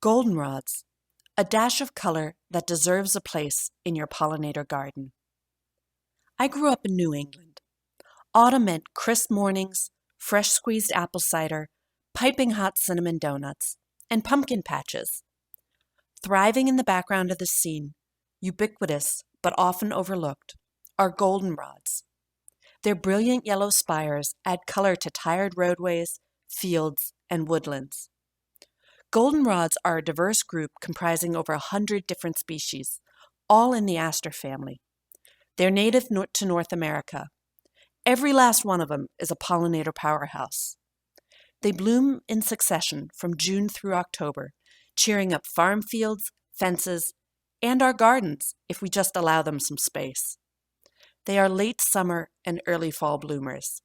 Goldenrods, a dash of color that deserves a place in your pollinator garden. I grew up in New England. Autumn meant crisp mornings, fresh squeezed apple cider, piping hot cinnamon donuts, and pumpkin patches. Thriving in the background of the scene, ubiquitous but often overlooked, are goldenrods. Their brilliant yellow spires add color to tired roadways, fields, and woodlands. Goldenrods are a diverse group comprising over 100 different species, all in the aster family. They're native to North America. Every last one of them is a pollinator powerhouse. They bloom in succession from June through October, cheering up farm fields, fences, and our gardens if we just allow them some space. They are late summer and early fall bloomers.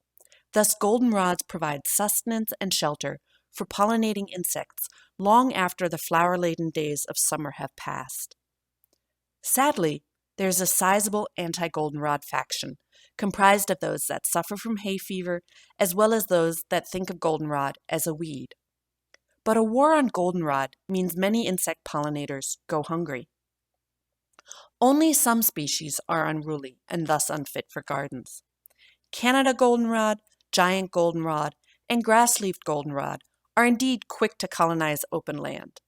Thus, goldenrods provide sustenance and shelter for pollinating insects long after the flower-laden days of summer have passed. Sadly, there's a sizable anti-goldenrod faction, comprised of those that suffer from hay fever, as well as those that think of goldenrod as a weed. But a war on goldenrod means many insect pollinators go hungry. Only some species are unruly and thus unfit for gardens. Canada goldenrod, giant goldenrod, and grass-leafed goldenrod are indeed quick to colonize open land.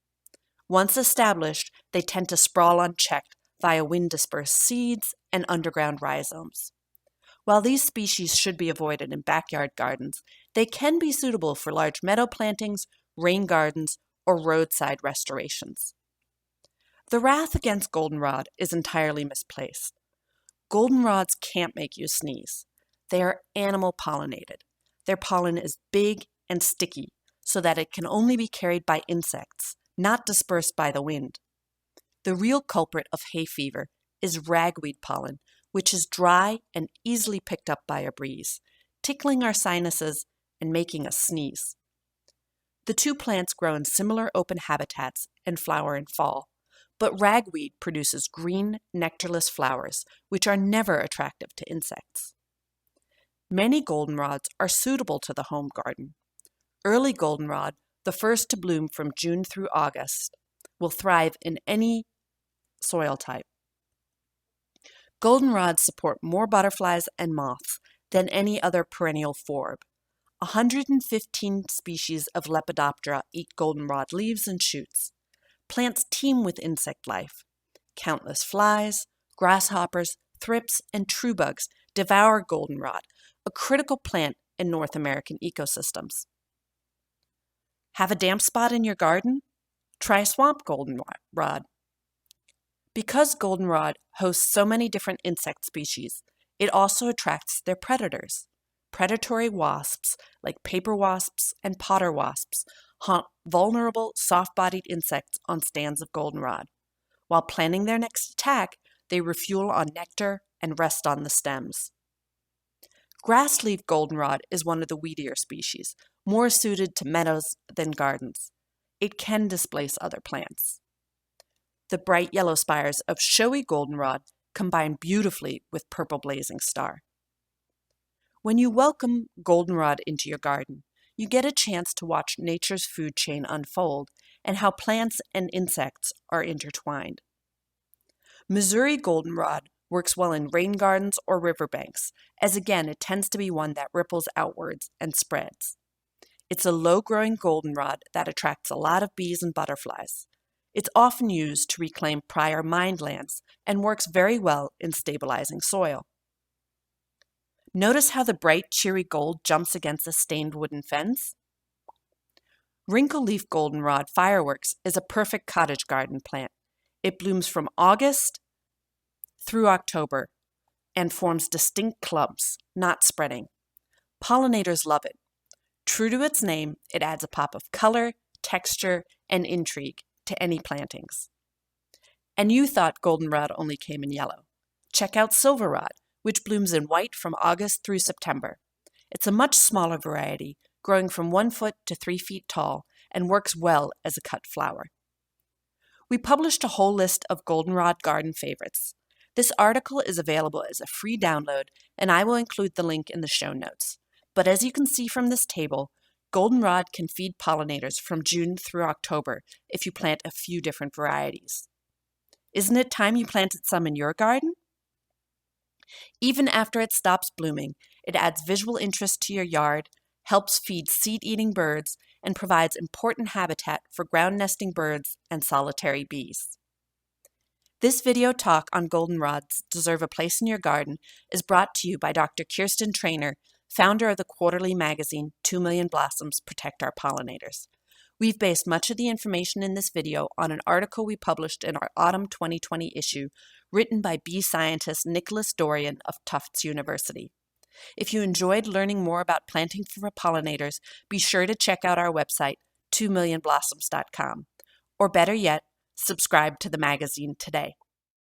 Once established, they tend to sprawl unchecked via wind-dispersed seeds and underground rhizomes. While these species should be avoided in backyard gardens, they can be suitable for large meadow plantings, rain gardens, or roadside restorations. The wrath against goldenrod is entirely misplaced. Goldenrods can't make you sneeze. They are animal pollinated. Their pollen is big and sticky, so that it can only be carried by insects, not dispersed by the wind. The real culprit of hay fever is ragweed pollen, which is dry and easily picked up by a breeze, tickling our sinuses and making us sneeze. The two plants grow in similar open habitats and flower in fall, but ragweed produces green, nectarless flowers, which are never attractive to insects. Many goldenrods are suitable to the home garden. Early goldenrod, the first to bloom from June through August, will thrive in any soil type. Goldenrods support more butterflies and moths than any other perennial forb. 115 species of Lepidoptera eat goldenrod leaves and shoots. Plants teem with insect life. Countless flies, grasshoppers, thrips, and true bugs devour goldenrod, a critical plant in North American ecosystems. Have a damp spot in your garden? Try swamp goldenrod. Because goldenrod hosts so many different insect species, it also attracts their predators. Predatory wasps like paper wasps and potter wasps haunt vulnerable, soft-bodied insects on stands of goldenrod. While planning their next attack, they refuel on nectar and rest on the stems. Grass-leaf goldenrod is one of the weedier species, more suited to meadows than gardens. It can displace other plants. The bright yellow spires of showy goldenrod combine beautifully with purple blazing star. When you welcome goldenrod into your garden, you get a chance to watch nature's food chain unfold and how plants and insects are intertwined. Missouri goldenrod works well in rain gardens or riverbanks, as again it tends to be one that ripples outwards and spreads. It's a low-growing goldenrod that attracts a lot of bees and butterflies. It's often used to reclaim prior mined lands and works very well in stabilizing soil. Notice how the bright, cheery gold jumps against a stained wooden fence? Wrinkle-leaf goldenrod fireworks is a perfect cottage garden plant. It blooms from August through October and forms distinct clumps, not spreading. Pollinators love it. True to its name, it adds a pop of color, texture, and intrigue to any plantings. And you thought goldenrod only came in yellow. Check out silverrod, which blooms in white from August through September. It's a much smaller variety, growing from 1 foot to 3 feet tall, and works well as a cut flower. We published a whole list of goldenrod garden favorites. This article is available as a free download, and I will include the link in the show notes. But as you can see from this table, Goldenrod can feed pollinators from June through October if you plant a few different varieties. Isn't it time you planted some in your garden? Even after it stops blooming, it adds visual interest to your yard, helps feed seed-eating birds, and provides important habitat for ground-nesting birds and solitary bees. This video talk on goldenrods deserve a place in your garden is brought to you by Dr. Kirsten Trainer, founder of the quarterly magazine 2 Million Blossoms Protect Our Pollinators. We've based much of the information in this video on an article we published in our autumn 2020 issue, written by bee scientist Nicholas Dorian of Tufts University. If you enjoyed learning more about planting for pollinators, be sure to check out our website, 2millionblossoms.com. Or better yet, subscribe to the magazine today.